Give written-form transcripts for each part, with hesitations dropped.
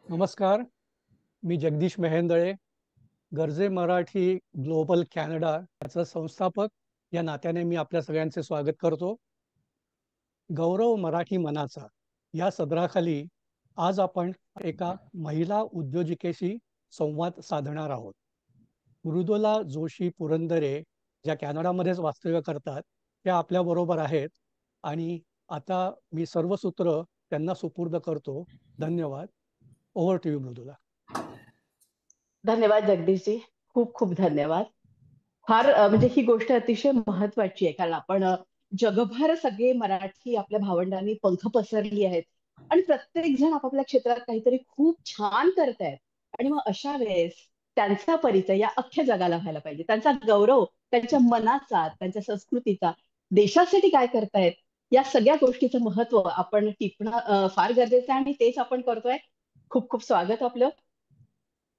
नमस्कार. मी Jagdish Mehendale, Garje Marathi global Canada याचा संस्थापक या नात्याने मी आपल्या सगळ्यांचे स्वागत करतो. गौरव मराठी मनाचा या सदराखाली आज आपण एका महिला उद्योजिकेशी संवाद साधणार आहोत. मृदुला जोशी पुरंदरे, ज्या कॅनडामध्येच वास्तव्य करतात, त्या आपल्याबरोबर आहेत आणि आता मी सर्व सूत्र त्यांना सुपूर्द करतो. धन्यवाद. Over to you, Mridula. धन्यवाद जगदीशजी. खूप खूप धन्यवाद. फार म्हणजे ही गोष्ट अतिशय महत्वाची आहे, कारण आपण जगभर सगळे मराठी आपल्या भावंडांनी पंख पसरली आहेत आणि प्रत्येक जण आपापल्या क्षेत्रात काहीतरी खूप छान करतायत. आणि मग अशा वेळेस त्यांचा परिचय या अख्ख्या जगाला व्हायला पाहिजे, त्यांचा गौरव, त्यांच्या मनाचा, त्यांच्या संस्कृतीचा, देशासाठी काय करतायत, या सगळ्या गोष्टीचं महत्व आपण टिपणं फार गरजेचं आहे आणि तेच आपण करतोय. खूप खूप स्वागत आपलं.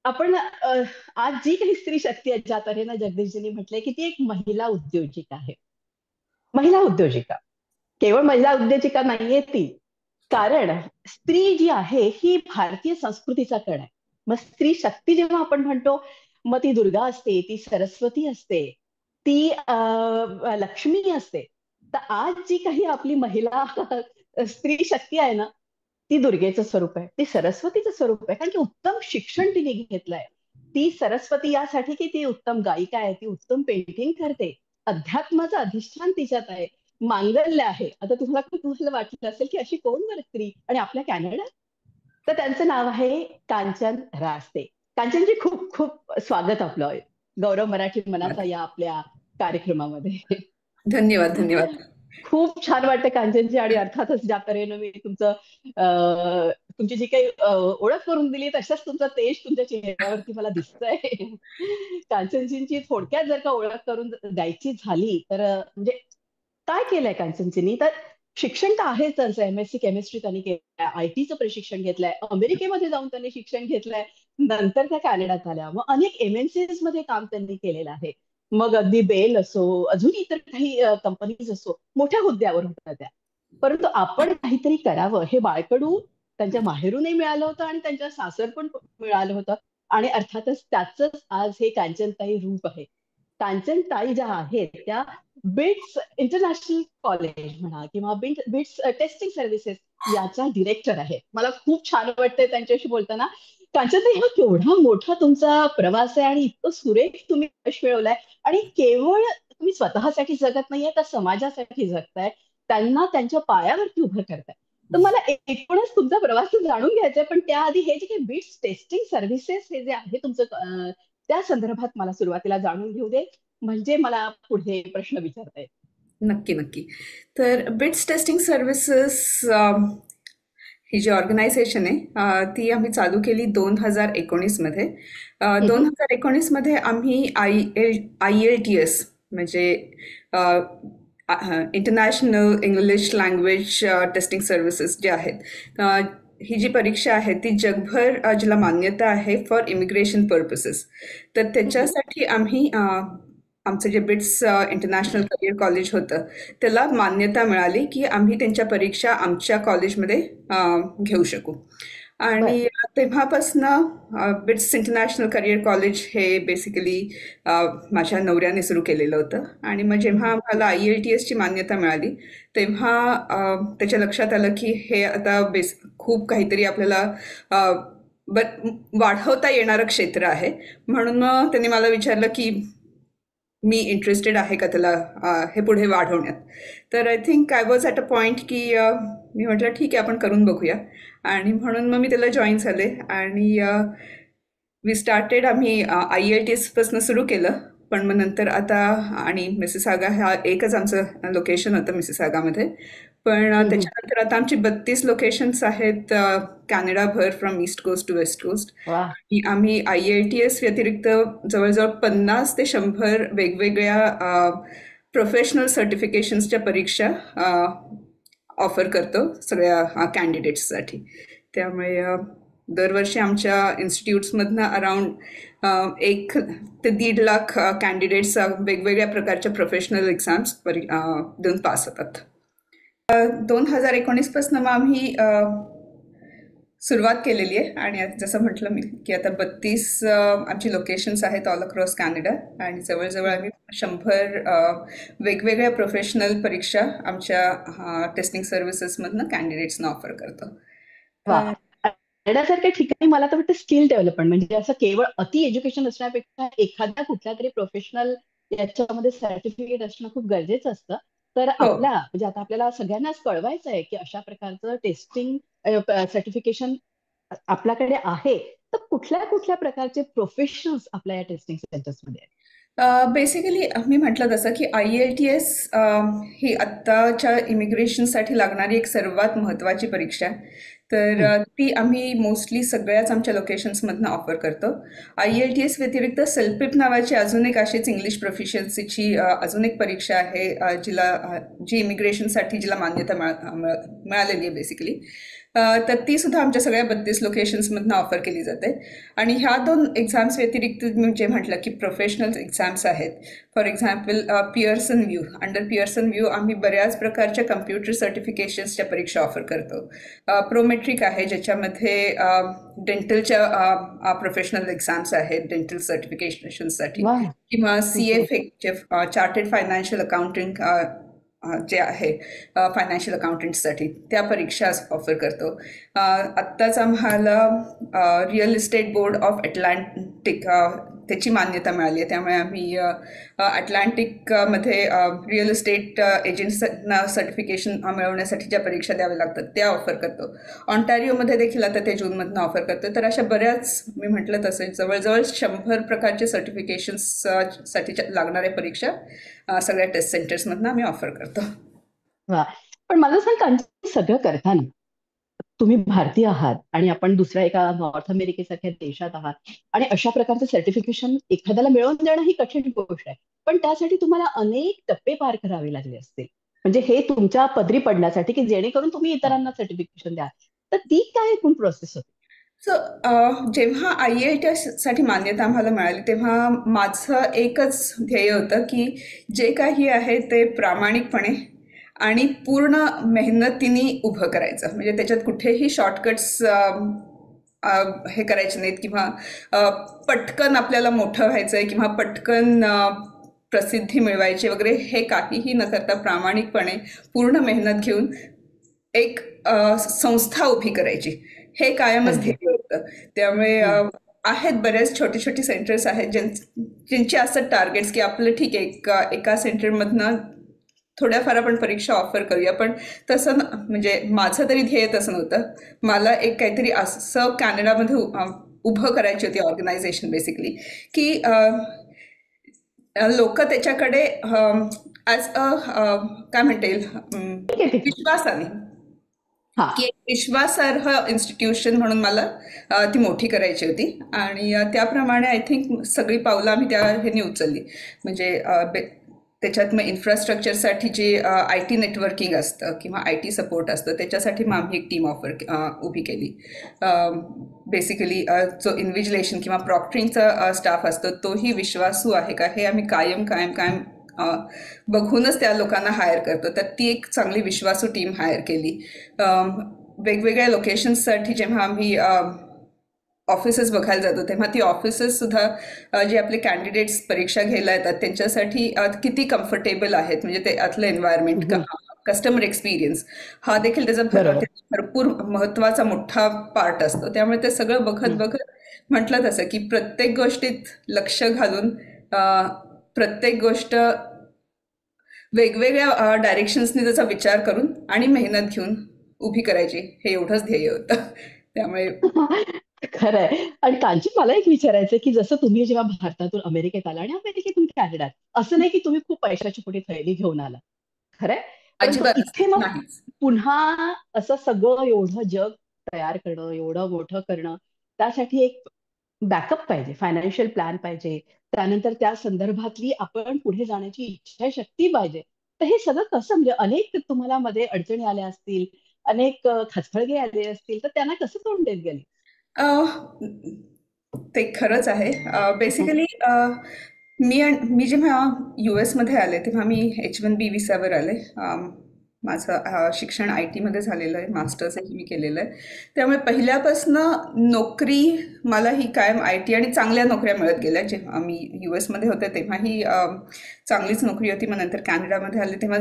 आपण आज जी काही स्त्री शक्ती आहे, ज्या तऱ्हेनं जगदीशजींनी म्हटलंय की ती एक महिला उद्योजिका आहे. महिला उद्योजिका, केवळ महिला उद्योजिका नाहीये ती, कारण स्त्री जी आहे ही भारतीय संस्कृतीचा कण आहे. मग स्त्री शक्ती जेव्हा आपण म्हणतो, मग ती दुर्गा असते, ती सरस्वती असते, ती लक्ष्मी असते. तर आज जी काही आपली महिला स्त्री शक्ती आहे ना, ती दुर्गेचं स्वरूप आहे, ती सरस्वतीचं स्वरूप आहे, कारण की उत्तम शिक्षण तिने घेतलंय. ती सरस्वती यासाठी की ती उत्तम गायिका आहे, ती उत्तम पेंटिंग करते, अध्यात्माचं अधिष्ठान तिच्यात आहे, मांगल्य आहे. आता तुम्हाला वाटलं असेल की अशी कोण बरं स्त्री आणि आपल्या कॅनडात? तर त्यांचं नाव आहे कांचन रासते. कांचनजी, खूप खूप स्वागत आपलं गौरव मराठी मनाचा या आपल्या कार्यक्रमामध्ये. धन्यवाद धन्यवाद. खूप छान वाटतं कांचनजी, आणि अर्थातच ज्या तऱ्हेनं मी तुमची जी काही ओळख करून दिली, तशाच तुमचा तेज तुमच्या चेहऱ्यावरती मला दिसतंय. कांचनजींची थोडक्यात जर का ओळख करून द्यायची झाली तर म्हणजे काय केलंय कांचनजींनी, तर शिक्षण तर आहेच त्यांचं. एमएससी केमिस्ट्री त्यांनी केलंय, आयटीचं प्रशिक्षण घेतलंय, अमेरिकेमध्ये जाऊन त्यांनी शिक्षण घेतलंय, नंतर त्या कॅनडात आल्या, मग अनेक एमएनसीज मध्ये काम त्यांनी केलेलं आहे. मग अगदी बेल असो, अजून इतर काही कंपनीज असो, मोठ्या हुद्द्यावर होत्या त्या. परंतु आपण काहीतरी करावं हे बाळकडू त्यांच्या माहेरूनही मिळालं होतं आणि त्यांच्या सासर पण मिळालं होतं. आणि अर्थातच त्याच आज हे कांचनताई रूप आहे. कांचनताई ज्या आहेत त्या बिट्स इंटरनॅशनल कॉलेज म्हणा किंवा बिट्स टेस्टिंग सर्व्हिसेस याच्या डिरेक्टर आहेत. मला खूप छान वाटतंय त्यांच्याशी बोलताना. कांचनताई, हा केवढा मोठा तुमचा प्रवास आहे आणि इतकं सुरेख तुम्ही यश मिळवलंय. आणि केवळ तुम्ही स्वतःसाठी जगत नाहीये, तर समाजासाठी जगताय, त्यांना त्यांच्या पायावरती उभं करताय. तर मला एकूणच तुमचा प्रवास जाणून घ्यायचाय, पण त्याआधी हे जे काही बिट्स टेस्टिंग सर्व्हिसेस हे जे आहे तुमचं, त्या संदर्भात मला सुरुवातीला जाणून घेऊ दे, म्हणजे मला पुढे प्रश्न विचारता येईल. नक्की नक्की. तर बिट्स टेस्टिंग सर्व्हिसेस ही जी ऑर्गनायझेशन आहे ती आम्ही चालू केली 2019 मध्ये. 2019 मध्ये आम्ही IELTS म्हणजे international English language testing services जे आहेत, ही जी परीक्षा आहे ती जगभर जिला मान्यता आहे फॉर इमिग्रेशन पर्पसेस. तर त्याच्यासाठी आम्ही आमचं जे बिट्स इंटरनॅशनल करिअर कॉलेज होतं त्याला मान्यता मिळाली की आम्ही त्यांच्या परीक्षा आमच्या कॉलेजमध्ये घेऊ शकू. आणि तेव्हापासनं बिट्स इंटरनॅशनल करिअर कॉलेज हे बेसिकली माझ्या नवऱ्याने सुरू केलेलं होतं. आणि मग जेव्हा आम्हाला IELTS ची मान्यता मिळाली तेव्हा त्याच्या लक्षात आलं की हे आता खूप काहीतरी आपल्याला वाढवता येणारं क्षेत्र आहे. म्हणून मग त्यांनी मला विचारलं की मी इंटरेस्टेड आहे का त्याला हे पुढे वाढवण्यात. तर I think I was at a point की मी म्हटलं ठीक आहे आपण करून बघूया. आणि म्हणून मग मी त्याला जॉईन झाले आणि वी स्टार्टेड. आम्ही IELTS पासून सुरू केलं, पण मग नंतर आता आणि मिसिसागा हा एकच आमचं लोकेशन होतं मिसिसागामध्ये. पण त्याच्यानंतर आता आमची 32 लोकेशन्स आहेत कॅनडाभर, from east coast to west coast. आणि आम्ही IELTS व्यतिरिक्त जवळजवळ 50 ते 100 वेगवेगळ्या प्रोफेशनल सर्टिफिकेशन्सच्या परीक्षा ऑफर करतो सगळ्या कॅन्डिडेट्ससाठी. त्यामुळे दरवर्षी आमच्या इन्स्टिट्यूट्समधनं अराउंड 1 ते 1.5 लाख कॅन्डिडेट्स वेगवेगळ्या प्रकारच्या प्रोफेशनल एक्झाम्स देऊन पास होतात. 2019 पासून मग आम्ही सुरुवात केलेली आहे आणि जसं म्हटलं मी की आता 32 आमची लोकेशन्स आहेत ऑल अक्रॉस कॅनडा आणि जवळजवळ आम्ही 100 वेगवेगळ्या प्रोफेशनल परीक्षा आमच्या टेस्टिंग सर्व्हिसेसमधनं कॅन्डिडेट्सना ऑफर करतो. वा. अ, कॅनडासारख्या ठिकाणी मला तर वाटतं स्किल डेव्हलपमेंट म्हणजे असं केवळ अति एज्युकेशन असण्यापेक्षा एखाद्या कुठल्या तरी प्रोफेशनल याच्यामध्ये सर्टिफिकेट असणं खूप गरजेचं असतं. तर हो. म्हणजे आता आपल्याला सगळ्यांनाच कळवायचं आहे की अशा प्रकारचं टेस्टिंग सर्टिफिकेशन आपल्याकडे आहे. तर कुठल्या कुठल्या प्रकारचे प्रोफेशनल्स आपल्या या टेस्टिंग सेंटर्समध्ये आहेत? बेसिकली मी म्हटलं तसं की IELTS ही आत्ताच्या इमिग्रेशनसाठी लागणारी एक सर्वात महत्त्वाची परीक्षा आहे. तर हं. ती आम्ही मोस्टली सगळ्याच आमच्या लोकेशन्समधनं ऑफर करतो. IELTS व्यतिरिक्त सेल्फपिप नावाची अजून एक अशीच इंग्लिश प्रोफिशियन्सीची अजून एक परीक्षा आहे जी इमिग्रेशनसाठी जिला मान्यता मिळालेली आहे बेसिकली. तर ती सुद्धा आमच्या सगळ्या 32 लोकेशन्समधनं ऑफर केली जाते. आणि ह्या 2 एक्झाम्स व्यतिरिक्त मी जे म्हटलं की प्रोफेशनल एक्झाम्स आहेत. For example Pearson view. Under Pearson view आम्ही बऱ्याच प्रकारच्या कम्प्युटर सर्टिफिकेशन्सच्या परीक्षा ऑफर करतो. प्रोमेट्रिक आहे ज्याच्यामध्ये डेंटलच्या प्रोफेशनल एक्झाम्स आहेत डेंटल सर्टिफिकेशनसाठी वा. किंवा खूप CFA जे चार्टर्ड फायनान्शियल अकाउंटिंग जे आहे फायनान्शियल अकाउंटंटसाठी त्या परीक्षा ऑफर करतो. आत्ताच आम्हाला real estate board of Atlantic त्याची मान्यता मिळाली आहे. त्यामुळे आम्ही अटलांटिकमध्ये रिअल इस्टेट एजंट्सना सर्टिफिकेशन मिळवण्यासाठी ज्या परीक्षा द्याव्या लागतात त्या ऑफर करतो. ऑन्टारिओमध्ये देखील आता ते जूनमधनं ऑफर करतो. तर अशा बऱ्याच मी म्हटलं तसं जवळजवळ 100 प्रकारचे सर्टिफिकेशन्ससाठी लागणाऱ्या परीक्षा सगळ्या टेस्ट सेंटर्समधनं आम्ही ऑफर करतो. वा. पण मला सांग कांचन, सगळं करताना तुम्ही भारतीय आहात आणि आपण दुसऱ्या एका नॉर्थ अमेरिकेसारख्या देशात आहात आणि अशा प्रकारचं सर्टिफिकेशन एखाद्याला मिळवून देणं ही कठीण गोष्ट आहे. पण त्यासाठी तुम्हाला अनेक टप्पे पार करावे लागले असतील. म्हणजे हे तुमच्या पदरी पडण्यासाठी की जेणेकरून तुम्ही इतरांना सर्टिफिकेशन द्या. तर ती काय एकूण प्रोसेस होती? सो जेव्हा IELTS साठी मान्यता आम्हाला मिळाली तेव्हा माझं एकच ध्येय होतं की जे काही आहे ते प्रामाणिकपणे आणि पूर्ण मेहनतीने उभं करायचं. म्हणजे त्याच्यात कुठेही शॉर्टकट्स हे करायचे नाहीत किंवा पटकन आपल्याला मोठं व्हायचं आहे किंवा पटकन प्रसिद्धी मिळवायची वगैरे हे काहीही न करता प्रामाणिकपणे पूर्ण मेहनत घेऊन एक संस्था उभी करायची हे कायमच अगदी. ध्येय होतं. त्यामुळे हं. आहेत बरेच छोटी छोटी सेंटर्स आहेत ज्यांचे असं टार्गेट्स की आपलं ठीक आहे एका सेंटरमधनं थोड्याफार आपण परीक्षा ऑफर करूया. पण तसं म्हणजे माझं तरी ध्येय तसं नव्हतं. मला एक काहीतरी असं कॅनडामध्ये उभं करायची होती ऑर्गनायझेशन बेसिकली की लोक त्याच्याकडे ॲज काय म्हणता येईल ठीक आहे, ठीक आहे. विश्वासाने हा. की एक विश्वासार्ह इन्स्टिट्यूशन म्हणून मला ती मोठी करायची होती आणि त्याप्रमाणे आय थिंक सगळी पावलं आम्ही त्या ह्यानी उचलली. म्हणजे त्याच्यात मग इन्फ्रास्ट्रक्चरसाठी जे IT नेटवर्किंग असतं किंवा IT सपोर्ट असतं त्याच्यासाठी मग आम्ही एक टीम उभी केली. बेसिकली जो इन्व्हिजिलेशन किंवा प्रॉक्टरिंगचा स्टाफ असतो तोही विश्वासू आहे का हे आम्ही कायम बघूनच त्या लोकांना हायर करतो. तर ती एक चांगली विश्वासू टीम हायर केली. वेगवेगळ्या लोकेशन्ससाठी जेव्हा आम्ही ऑफिसेस बघायला जातो तेव्हा ती ऑफिसेस सुद्धा जे आपले कॅन्डिडेट्स परीक्षा घ्यायला येतात त्यांच्यासाठी किती कम्फर्टेबल आहेत म्हणजे ते आतलं एन्व्हायरमेंट कस्टमर एक्सपिरियन्स हा देखील त्याचा बरोबर. भरपूर महत्त्वाचा मोठा पार्ट असतो. त्यामुळे ते सगळं बघत म्हटलं तसं की प्रत्येक गोष्टीत लक्ष घालून प्रत्येक गोष्ट वेगवेगळ्या डायरेक्शन्सनी त्याचा विचार करून आणि मेहनत घेऊन उभी करायची हे एवढंच ध्येय होतं. त्यामुळे खरंय. आणि कांची, मला एक विचारायचं की जसं तुम्ही जेव्हा भारतातून अमेरिकेत आला आणि अमेरिकेतून कॅनडात, असं नाही की तुम्ही खूप पैशाची मोठी थैली घेऊन आला, खरंय. परंतु अजिबातच इथे मग नाहीच. पुन्हा असं सगळं एवढं जग तयार करणं, एवढं मोठं करणं, त्यासाठी एक बॅकअप पाहिजे, फायनान्शियल प्लॅन पाहिजे. त्यानंतर त्या संदर्भातली आपण पुढे जाण्याची इच्छाशक्ती पाहिजे. तर हे सगळं कसं, म्हणजे अनेक तुम्हाला मध्ये अडचणी आल्या असतील, अनेक खचखळगे आले असतील, तर त्यांना कसं तोंड देत गेले? ते खरंच आहे. बेसिकली मी जेव्हा US मध्ये आले तेव्हा मी H1B विसावर आले. माझं शिक्षण IT मध्ये झालेलं आहे, मास्टर्सही मी केलेलं आहे. त्यामुळे पहिल्यापासनं नोकरी मला ही कायम IT आणि चांगल्या नोकऱ्या मिळत गेल्या. जेव्हा मी US मध्ये होते तेव्हाही चांगलीच नोकरी होती. मग नंतर कॅनडामध्ये आले तेव्हा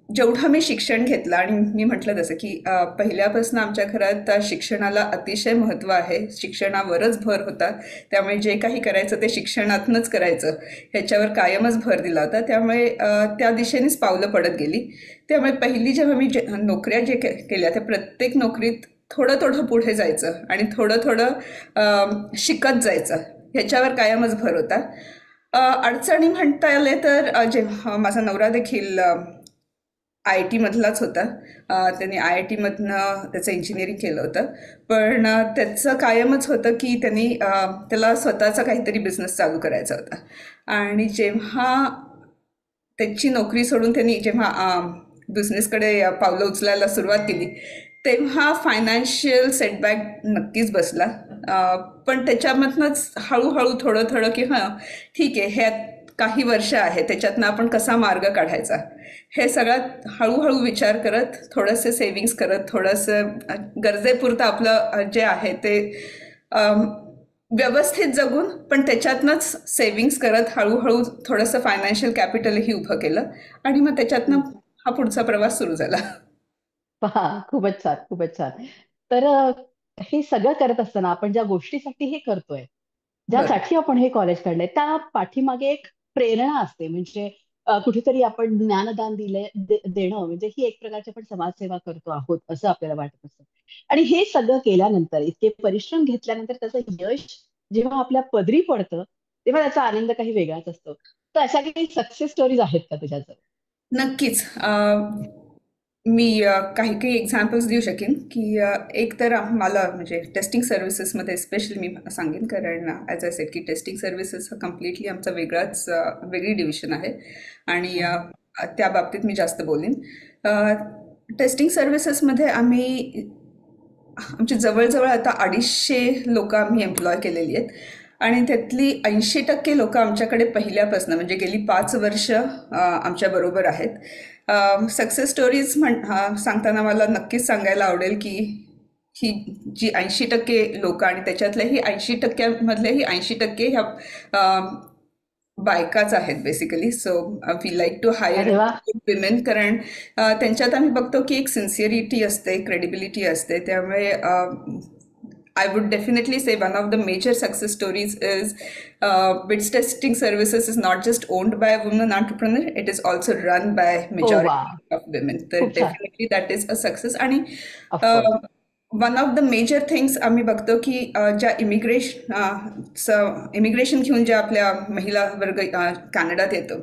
जेवढं मी शिक्षण घेतलं आणि मी म्हटलं तसं की पहिल्यापासून आमच्या घरात शिक्षणाला अतिशय महत्त्व आहे, शिक्षणावरच भर होता. त्यामुळे जे काही करायचं ते शिक्षणातूनच करायचं ह्याच्यावर कायमच भर दिला होता. त्यामुळे त्या दिशेनेच पावलं पडत गेली. त्यामुळे पहिली जेव्हा मी नोकऱ्या केल्या त्या प्रत्येक नोकरीत थोडं थोडं पुढे जायचं आणि थोडं थोडं शिकत जायचं ह्याच्यावर कायमच भर होता. अडचणी म्हणता आले तर जेव्हा माझा नवरा देखील IT मधलाच होता. त्यांनी IIT मधनं त्याचं इंजिनिअरिंग केलं होतं. पण त्याचं कायमच होतं की त्याला स्वतःचा काहीतरी बिझनेस चालू करायचा होता. आणि जेव्हा त्याची नोकरी सोडून त्यांनी जेव्हा बिझनेसकडे पावलं उचलायला सुरुवात केली तेव्हा फायनान्शियल सेटबॅक नक्कीच बसला. पण त्याच्यामधनंच हळूहळू थोडं थोडं की ठीक आहे, ह्यात काही वर्ष आहे, त्याच्यातनं आपण कसा मार्ग काढायचा हे सगळ्यात हळूहळू विचार करत, थोडंसं सेव्हिंग्स करत, थोडंसं गरजेपुरतं आपलं जे आहे ते व्यवस्थित जगून पण त्याच्यातनंच सेव्हिंग्स करत हळूहळू थोडंसं फायनान्शियल कॅपिटलही उभं केलं आणि मग त्याच्यातनं हा पुढचा प्रवास सुरू झाला. पहा, खूपच छान, खूपच छान. तर हे सगळं करत असताना आपण ज्या गोष्टीसाठी हे करतोय, बरं. ज्यासाठी आपण हे कॉलेज काढलंय, त्या पाठीमागे एक प्रेरणा असते. म्हणजे कुठेतरी आपण ज्ञानदान देणं म्हणजे ही एक प्रकारची आपण समाजसेवा करतो आहोत असं आपल्याला वाटत असतं. आणि हे सगळं केल्यानंतर, इतके परिश्रम घेतल्यानंतर त्याचं यश जेव्हा आपल्या पदरी पडतं, तेव्हा त्याचा आनंद काही वेगळाच असतो. तर अशा काही सक्सेस स्टोरीज आहेत का तुझ्याजवळ? नक्कीच. मी काही काही एक्झाम्पल्स देऊ शकेन की एक तर मला म्हणजे टेस्टिंग सर्व्हिसेसमध्ये स्पेशली मी सांगेन, कारण ॲज अ सेड की टेस्टिंग सर्व्हिसेस हा कम्प्लिटली आमचा वेगळी डिव्हिजन आहे आणि त्या बाबतीत मी जास्त बोलेन. टेस्टिंग सर्व्हिसेसमध्ये आमची जवळजवळ आता 250 लोक आम्ही एम्प्लॉय केलेली आहेत आणि त्यातली 80% लोक आमच्याकडे पहिल्यापासून म्हणजे गेली 5 वर्ष आमच्याबरोबर आहेत. सक्सेस स्टोरीज सांगताना मला नक्कीच सांगायला आवडेल की ही जी 80% लोक आणि त्याच्यातल्याही 80%मधलेही 80% ह्या बायकाच आहेत basically. So we like to hire अरे वा. विमेन, कारण त्यांच्यात आम्ही बघतो की एक सिन्सिअरिटी असते, क्रेडिबिलिटी असते. त्यामुळे I would definitely say one of the major success stories is BITS Testing Services is not just owned by a woman entrepreneur, it is also run by हो वा, majority of women. So खूप छान. definitely that is a success. आणि of course. One of the major things आम्ही बघतो की ज्या immigration घेऊन ज्या आपल्या महिला वर्ग कॅनडात येतो,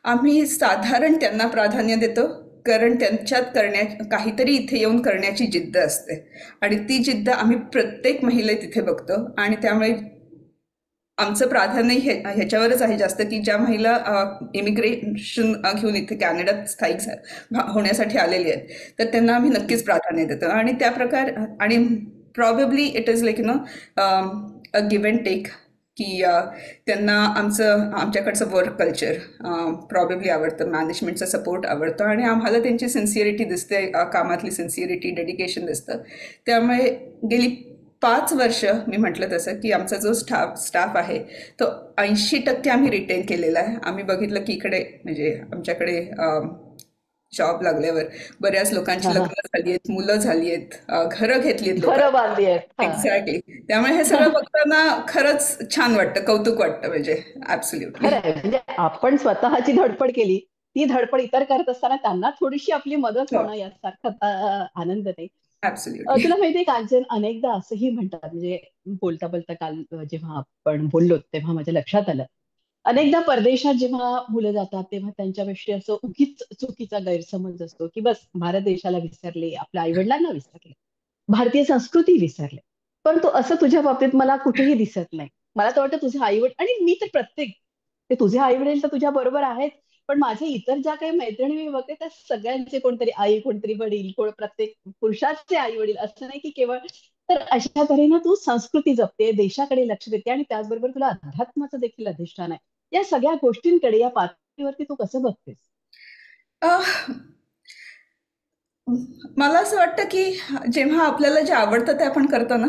आम्ही साधारण त्यांना प्राधान्य देतो कारण त्यांच्यात काहीतरी इथे येऊन करण्याची जिद्द असते आणि ती जिद्द आम्ही प्रत्येक महिला तिथे बघतो. आणि त्यामुळे आमचं प्राधान्य ह्याच्यावरच आहे जास्त की ज्या महिला इमिग्रेशन घेऊन इथे कॅनडात स्थायिक होण्यासाठी आलेली आहेत तर त्यांना आम्ही नक्कीच प्राधान्य देतो. आणि त्या प्रकार आणि probably it is like a give and take की त्यांना आमच्याकडचं वर्क कल्चर प्रॉबेबली आवडतं, मॅनेजमेंटचा सपोर्ट आवडतो आणि आम्हाला त्यांची सिन्सिअरिटी दिसते, कामातली सिन्सिअरिटी, डेडिकेशन दिसतं. त्यामुळे गेली 5 वर्ष मी म्हटलं तसं की आमचा जो स्टाफ आहे तो 80% आम्ही रिटेन केलेला आहे. आम्ही बघितलं की इकडे म्हणजे आमच्याकडे जॉब लागल्यावर बऱ्याच लोकांची लग्न झाली आहेत, मुलं झाली आहेत, घरं घेतली आहेत घरं बांधली आहेत. एक्झॅक्टली. त्यामुळे हे सगळं बघताना खरंच छान वाटतं, कौतुक वाटतं म्हणजे ऍब्सोल्युटली. खरंय, म्हणजे आपण स्वतःची धडपड केली, ती धडपड इतर करत असताना त्यांना थोडीशी आपली मदत हो, होणं यासारखा आनंद नाही. ऍब्सोल्युटली. तुला माहितीये कांचन, अनेकदा असंही म्हणतात, म्हणजे बोलता बोलता काल जेव्हा आपण बोललो तेव्हा माझ्या लक्षात आलं, अनेकदा परदेशात जेव्हा मुलं जातात तेव्हा त्यांच्याविषयी असं उगीच चुकीचा गैरसमज असतो की बस भारत देशाला विसरले, आपल्या आई वडिलांना विसरले, भारतीय संस्कृती विसरले. परंतु असं तुझ्या बाबतीत मला कुठेही दिसत नाही. मला तर वाटतं तुझे आई वडील, आणि मी तर प्रत्येक, ते तुझे आई वडील तर तुझ्या बरोबर आहेत, पण माझ्या इतर ज्या काही मैत्रिणी मी बघते त्या सगळ्यांचे कोणतरी आई, कोणतरी वडील, प्रत्येक पुरुषाचे आई वडील, असं नाही की केवळ. तर अशा तऱ्हेनं तू संस्कृती जपते, देशाकडे लक्ष देते आणि त्याचबरोबर तुला अध्यात्माचं देखील अधिष्ठान आहे. या सगळ्या गोष्टींकडे, या पातळीवरती तू कसं बघतेस? अह, मला असं वाटतं की जेव्हा आपल्याला जे आवडतं ते आपण करतो ना,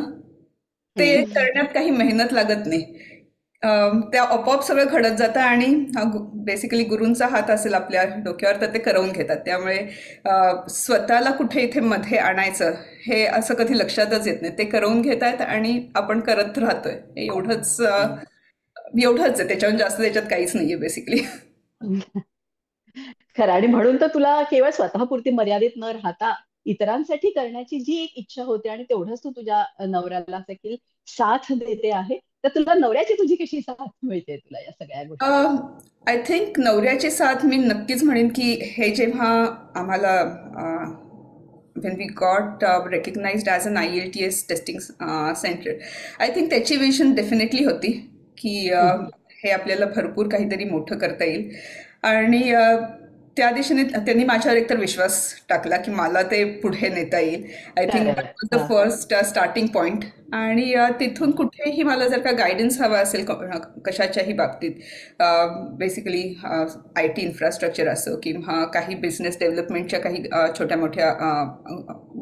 ते करण्यात काही मेहनत लागत नाही. त्या आपोआप सगळं घडत जातं आणि बेसिकली गुरूंचा हात असेल आपल्या डोक्यावर तर ते करवून घेतात. त्यामुळे स्वतःला कुठे इथे मध्ये आणायचं हे असं कधी लक्षातच येत नाही. ते करवून घेतात आणि आपण करत राहतोय. हे एवढंच आहे. त्याच्याहून जास्त त्याच्यात काहीच नाहीये बेसिकली. खरं आणि म्हणून तर तुला केवळ स्वतःपुरती मर्यादित न राहता इतरांसाठी करण्याची जी एक इच्छा होते आणि तेवढंच तू तुझ्या नवऱ्याला देखील साथ देते आहे. तर तुला नवऱ्याची तुझी कशी साथ मिळते तुला या सगळ्या गोष्टीत? आय थिंक नवऱ्याची साथ मी नक्कीच म्हणेन की हे जेव्हा आम्हाला when we got recognized as an IELTS testing center, I think त्याची विजन डेफिनेटली होती की हे आपल्याला भरपूर काहीतरी मोठं करता येईल आणि त्या दिशेने त्यांनी माझ्यावर एकतर विश्वास टाकला की मला ते पुढे नेता येईल. I think that correct. Was the first starting point आणि तिथून कुठेही मला जर का गायडन्स हवा असेल कशाच्याही बाबतीत, बेसिकली आय टी इन्फ्रास्ट्रक्चर असो किंवा काही बिझनेस डेव्हलपमेंटच्या काही छोट्या मोठ्या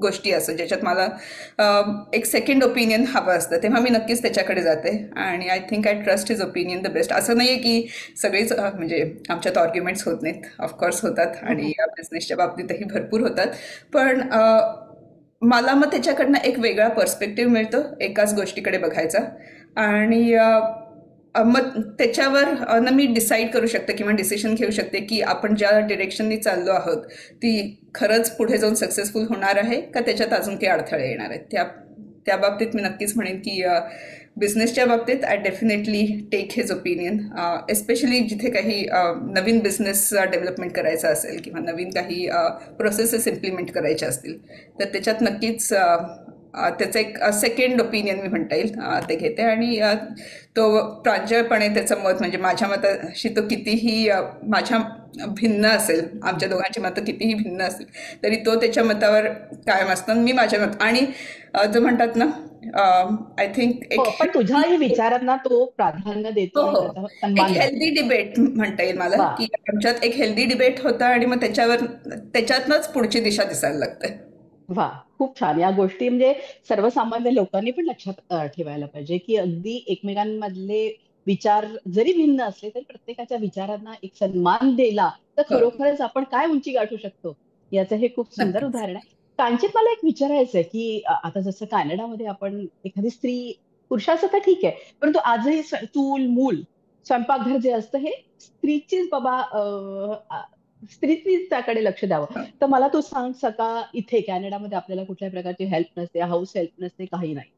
गोष्टी असो ज्याच्यात मला एक सेकंड ओपिनियन हवं असतं, तेव्हा मी नक्कीच त्याच्याकडे जाते आणि I think I trust his opinion the best. असं नाही आहे की सगळीच म्हणजे आमच्यात आर्ग्युमेंट्स होत नाहीत, ऑफकोर्स होतात आणि बिझनेसच्या बाबतीतही भरपूर होतात, पण मला मग त्याच्याकडनं एक वेगळा पर्स्पेक्टिव्ह मिळतो एकाच गोष्टीकडे बघायचा आणि मग त्याच्यावर ना मी डिसाईड करू शकते किंवा डिसिशन घेऊ शकते की आपण ज्या डिरेक्शननी चाललो आहोत ती खरंच पुढे जाऊन सक्सेसफुल होणार आहे का त्याच्यात अजून काही अडथळे येणार आहेत. त्या बाबतीत मी नक्कीच म्हणेन की बिझनेसच्या बाबतीत I definitely take his opinion, especially जिथे काही नवीन बिझनेस डेव्हलपमेंट करायचं असेल किंवा नवीन काही प्रोसेसेस इम्प्लिमेंट करायच्या असतील तर त्याच्यात नक्कीच त्याचं एक सेकंड ओपिनियन मी म्हणता येईल ते घेते आणि तो प्रांजळपणे त्याचं मत म्हणजे माझ्या मताशी तो कितीही माझ्या भिन्न असेल, आमच्या दोघांची मतं कितीही भिन्न असेल तरी तो त्याच्या मतावर कायम असतं, मी माझ्या मत आणि जो म्हणतात ना आय थिंक हो, एक पण तुझ्याही विचारांना तो प्राधान्य देतो हो आणि हो त्याचा एक सन्मान करतो. हेल्दी डिबेट म्हणता येईल मला वा की आमच्यात एक हेल्दी डिबेट होता आणि मग त्याच्यातनंच पुढची दिशा दिसायला लागते. वा, खूप छान. या गोष्टी म्हणजे सर्वसामान्य लोकांनी पण लक्षात ठेवायला पाहिजे, की अगदी एकमेकांमधले विचार जरी भिन्न असले तरी प्रत्येकाच्या विचारांना एक सन्मान दिला तर हो खरोखरच आपण काय उंची गाठू शकतो याचं हे खूप सुंदर नक्कीच. उदाहरण आहे. कांचित, मला एक विचारायचं आहे, की आता जसं कॅनडामध्ये आपण एखादी स्त्री, पुरुषाचं तर ठीक आहे, परंतु आजही चूल मूल स्वयंपाकघर जे असतं हे स्त्रीचीच बाबा, स्त्रीचीच त्याकडे लक्ष द्यावं. हो. तर मला तू सांग, सका इथे कॅनडामध्ये आपल्याला कुठल्याही प्रकारची हेल्प नसते, हाऊस हेल्प नसते, काही नाही.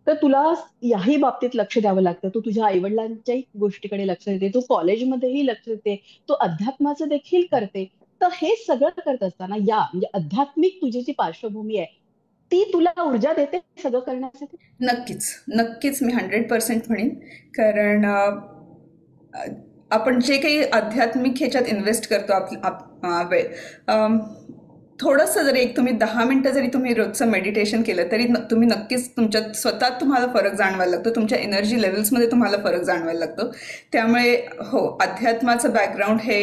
तर तुला याही बाबतीत लक्ष द्यावं लागतं. तू तुझ्या आईवडिलांच्याही गोष्टीकडे लक्ष देते, तू कॉलेजमध्येही लक्ष देते, तू अध्यात्माचं देखील करते. तर हे सगळं करत असताना या म्हणजे आध्यात्मिक तुझी जी पार्श्वभूमी आहे ती तुला ऊर्जा देते सगळं करण्यासाठी? नक्कीच नक्कीच मी 100% म्हणेन कारण अ, आपण जे काही आध्यात्मिक ह्याच्यात इन्व्हेस्ट करतो वेळ, थोडंसं जरी एक तुम्ही 10 मिनिटं जरी तुम्ही रोजचं मेडिटेशन केलं तरी तुम्ही नक्कीच तुमच्यात स्वतः तुम्हाला फरक जाणवायला लागतो, तुमच्या एनर्जी लेवल्समध्ये तुम्हाला फरक जाणवायला लागतो. त्यामुळे हो, अध्यात्माचं बॅकग्राऊंड हे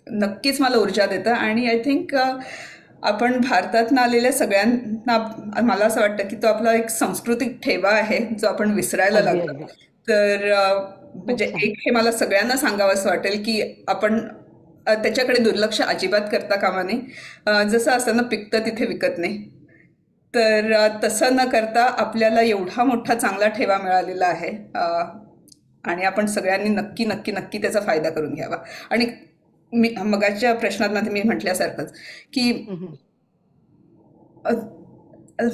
नक्कीच मला ऊर्जा देतं आणि आय थिंक आपण भारतातनं आलेल्या सगळ्यांना मला असं वाटतं की तो आपला एक सांस्कृतिक ठेवा आहे जो आपण विसरायला अगदी लागलो. अगदी. तर म्हणजे खूप छान. एक हे मला सगळ्यांना सांगावंसं वाटेल की आपण त्याच्याकडे दुर्लक्ष अजिबात करता कामा नये. जसं असतं ना, पिकतं तिथे विकत नाही. तर तसं न करता आपल्याला एवढा मोठा चांगला ठेवा मिळालेला आहे आणि आपण सगळ्यांनी नक्की नक्की नक्की त्याचा फायदा करून घ्यावा. आणि मी मगाच्या प्रश्नात मी म्हटल्यासारखंच की हम्म. अ,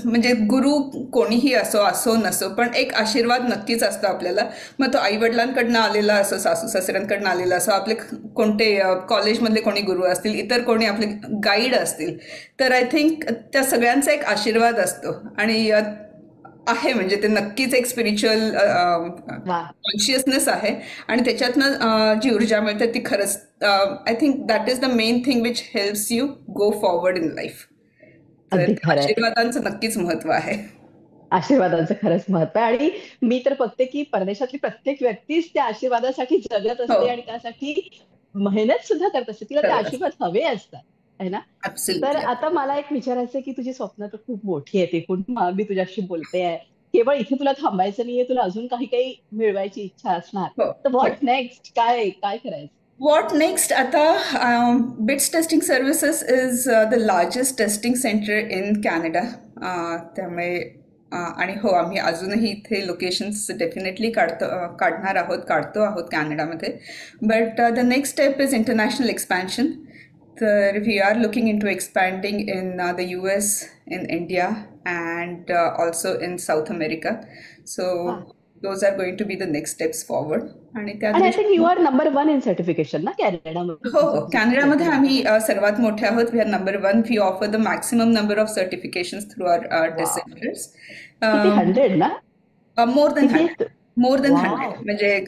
म्हणजे गुरु कोणीही असो असो नसो पण एक आशीर्वाद नक्कीच असतो आपल्याला. मग तो आईवडिलांकडनं आलेला असो, सासू सासऱ्यांकडनं आलेला असो, आपले कोणते कॉलेजमधले कोणी गुरु असतील, इतर कोणी आपले गाईड असतील, तर आय थिंक त्या सगळ्यांचा एक आशीर्वाद असतो आणि आहे म्हणजे ते नक्कीच एक स्पिरिच्युअल वा, कॉन्शियसनेस आहे आणि त्याच्यातनं जी ऊर्जा मिळते ती खरंच I think that is the main thing which helps you go forward in life. तर अगदी त्या खरंय. आशीर्वादांचं नक्कीच महत्व आहे. आशीर्वादाचं खरंच महत्व आहे आणि मी तर बघते की परदेशातली प्रत्येक व्यक्तीच त्या आशीर्वादासाठी जगत हो, असते आणि त्यासाठी मेहनत सुद्धा करत असते, तिला ते खरंच. आशीर्वाद हवे असतात. आहे ना? तर ऍब्सोल्युटली. आता मला एक विचारायचं आहे की तुझी स्वप्न तर खूप मोठी आहेत एकूण. मी तुझ्याशी बोलते आहे. केवळ इथे तुला थांबायचं नाहीये, तुला अजून काही काही मिळवायची इच्छा असणार. हो, तर हो. What next? काय काय करायचं? What next? आता BITS testing services is the largest testing centre in Canada. त्यामुळे आणि हो, आम्ही अजूनही इथे लोकेशन्स डेफिनेटली काढतो आहोत कॅनडामध्ये. But the next step is international expansion. तर we are looking into expanding in the US, in India and also in South America. So those are going to be the next steps forward. आणि त्या आणि I think you दृष्टीने are number one in certification ना कॅनडामध्ये, हो, तुमचं हो. तुझं कॅनडामध्ये सर्टिफिकेशन. आम्ही सर्वात मोठे आहोत. We are number one. We offer the maximum number of certifications through our test वा, सेंटर्स. किती 100 ना? मोर देन किती 100. आहेत? More than 100. वाव. म्हणजे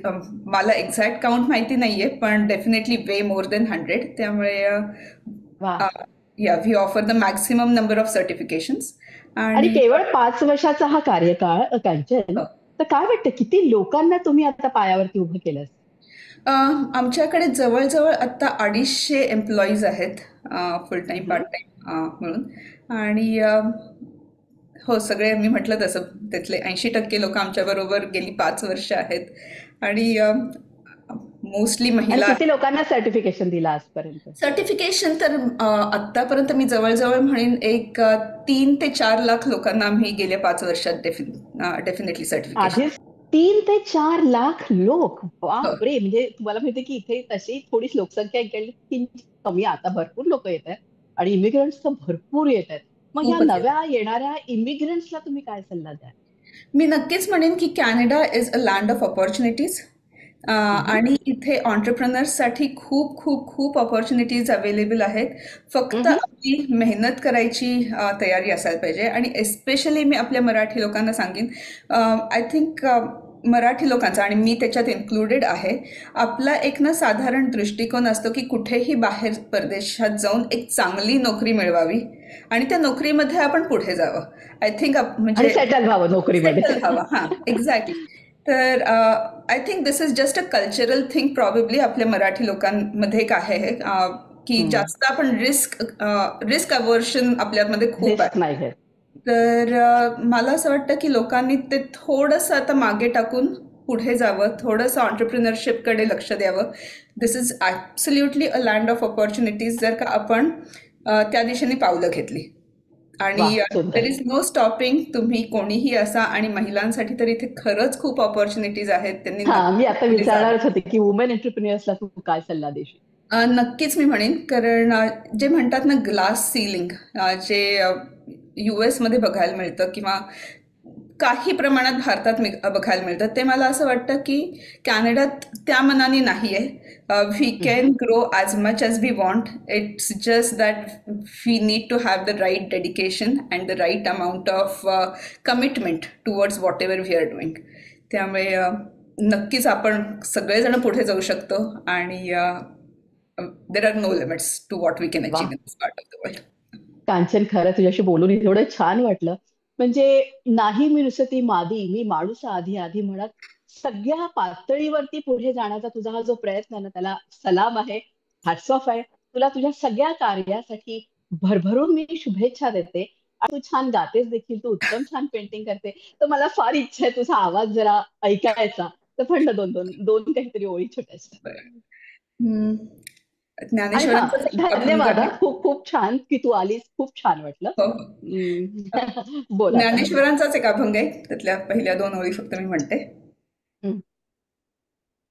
मला एक्झॅक्ट काउंट माहिती नाहीये, पण डेफिनेटली वे मोर देन 100. त्यामुळे वा. या we offer the maximum number of certifications. आणि आणि केवळ 5 वर्षाचा हा कार्यकाळ कांचन, अ, तर काय वाटतं किती लोकांना तुम्ही आता पायावरती उभं केलं? आमच्याकडे जवळजवळ आत्ता 250 एम्प्लॉईज आहेत, फुल टाईम पार्ट टाईम म्हणून. आणि हो, सगळे मी म्हटलं तसं त्यातले 80% लोक आमच्याबरोबर गेली 5 वर्ष आहेत. आणि मोस्टली आणि महिला. किती लोकांना सर्टिफिकेशन दिलं आजपर्यंत? सर्टिफिकेशन तर आत्तापर्यंत मी जवळजवळ म्हणेन एक 3 ते 4 लाख लोकांना आम्ही गेल्या 5 वर्षात डेफिनेटली सर्टिफिकेशन. आधीच 3 ते 4 लाख लोक, हो, बापरे! म्हणजे तुम्हाला माहिती की इथे तशी थोडीच लोकसंख्या इकडली किंचित कमी, आता भरपूर लोक येत आहेत आणि इमिग्रंट्स तर भरपूर येत आहेत. मग ह्या खूपच. नव्या येणाऱ्या इमिग्रंट्सला तुम्ही काय सल्ला द्याल? मी नक्कीच म्हणेन की Canada is a land of opportunities. हम्म, आणि इथे ऑन्टरप्रिनर्ससाठी खूप खूप खूप अपॉर्च्युनिटीज अवेलेबल आहेत. फक्त हम्म. आपली मेहनत करायची तयारी असायला पाहिजे. आणि एस्पेशली मी आपल्या मराठी लोकांना सांगेन, आय थिंक मराठी लोकांचा, आणि मी त्याच्यात इन्क्लुडेड आहे, आपला एक ना साधारण दृष्टिकोन असतो की कुठेही बाहेर परदेशात जाऊन एक चांगली नोकरी मिळवावी आणि त्या नोकरीमध्ये आपण पुढे जावं. आय थिंक आणि म्हणजे सेटल व्हावं नोकरीमध्ये. सेटल व्हावा. हां, एक्झॅक्टली. तर I think this is just a cultural thing probably आपल्या मराठी लोकांमध्ये एक आहे हे, की जास्त आपण रिस्क अवर्शन आपल्यामध्ये खूप रिस्क आहे. नाही घेत. तर मला असं वाटतं की लोकांनी ते थोडंसं आता मागे टाकून पुढे जावं, थोडंसं ऑन्टरप्रिनरशिपकडे लक्ष द्यावं. This is absolutely a land of opportunities जर का आपण त्या दिशेने पावलं घेतली. वा, आणि देर सुंदर. Is no stopping. तुम्ही कोणीही असा, आणि महिलांसाठी तर इथे खरंच खूप ऑपॉर्च्युनिटीज आहेत. त्यांनी हा, मी नक्की आता पुढे जावं. विचारणारच होते की वुमेन एंटरप्रिन्युअर्सला तू काय सल्ला देशील? नक्कीच मी म्हणेन, कारण जे म्हणतात ना ग्लास सिलिंग, जे US मध्ये बघायला मिळतं किंवा काही प्रमाणात भारतात बघायला मिळतं, ते मला असं वाटतं की कॅनडात त्या मनाने नाही आहे. We can grow as much as we want. It's just that we need to have the right dedication and the right amount of commitment towards whatever we are doing. त्यामुळे नक्कीच आपण सगळेजण पुढे जाऊ शकतो. आणि there are no limits to what we can uh, achieve in this part of the world. Kanchan, खरं तुझ्याशी बोलून एवढं छान वाटलं. म्हणजे नाही मी नुसती मादी, मी माणूस आधी आधी म्हणत सगळ्या पातळीवरती पुढे जाण्याचा तुझा हा जो प्रयत्न आहे ना, त्याला सलाम आहे, हॅट्स ऑफ आहे तुला. तुझ्या सगळ्या कार्यासाठी भरभरून मी शुभेच्छा देते. आणि तू छान गातेस देखील, तू उत्तम छान पेंटिंग करते. तर मला फार इच्छा आहे तुझा आवाज जरा ऐकायचा. तर म्हणलं दोन दोन दोन काहीतरी ओळी छोट्याशा. हम्म. आणि हा, ज्ञानेश्वरांचाच एक अभंग धन्यवाद हा. आहे. खूप खूप छान की तू आलीस, खूप छान वाटलं. हो, हो. बोल आता. ज्ञानेश्वरांचाच एक अभंग आहे, त्यातल्या पहिल्या 2 ओळी फक्त मी म्हणते. हम्म.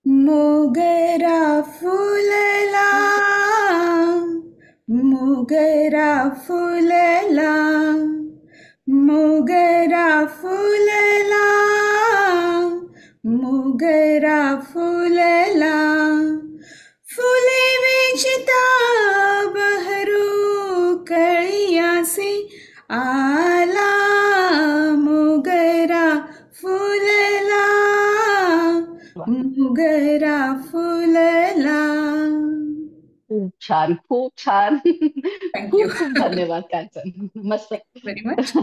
मोगरा फुलला, मोगरा फुलला, मोगरा फुलला, मोगरा फुलला, फुले वेचिता बहरू कळियासी आला, मोगरा फुलला, वा, मोगरा फुलला. खूप छान, खूप छान. थँक्यू. खूप खूप धन्यवाद कांचन, मस्त. Very much.